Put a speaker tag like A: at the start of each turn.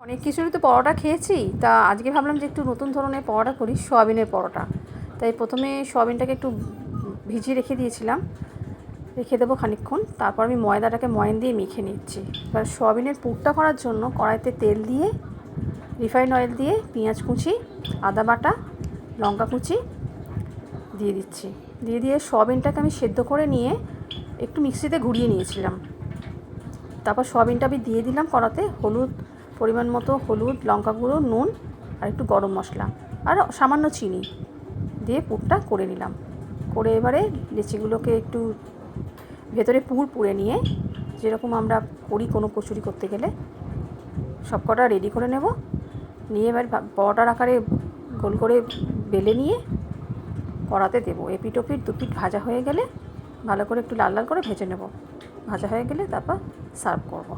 A: অনেক কিছুরই তো পরোটা খেয়েছি, তা আজকে ভাবলাম যে একটু নতুন ধরনের পরোটা করি, সয়াবিনের পরোটা। তাই প্রথমে সয়াবিনটাকে একটু ভিজিয়ে রেখে দিয়েছিলাম, রেখে দেবো খানিকক্ষণ। তারপর আমি ময়দাটাকে ময়ান দিয়ে মেখে নিচ্ছি। এবার সয়াবিনের পুরটা করার জন্য কড়াইতে তেল দিয়ে, রিফাইন্ড অয়েল দিয়ে, পেঁয়াজ কুচি, আদা বাটা, লঙ্কা কুচি দিয়ে দিচ্ছি। দিয়ে সয়াবিনটাকে আমি সেদ্ধ করে নিয়ে একটু মিক্সিতে ঘুরিয়ে নিয়েছিলাম। তারপর সয়াবিনটা আমি দিয়ে দিলাম কড়াতে, হলুদ পরিমাণ মতো, হলুদ, লঙ্কা গুঁড়ো, নুন আর একটু গরম মশলা আর সামান্য চিনি দিয়ে পুরটা করে নিলাম। করে এবারে লেচিগুলোকে একটু ভেতরে পুর পুড়ে নিয়ে, যেরকম আমরা করি কোনো কচুরি করতে গেলে, সব কটা রেডি করে নেব। নিয়ে এবার পরোটার আকারে গোল করে বেলে নিয়ে কড়াতে দেবো। এপিট ওপিট দুপিট ভাজা হয়ে গেলে ভালো করে একটু লাল লাল করে ভেজে নেব। ভাজা হয়ে গেলে তারপর সার্ভ করব।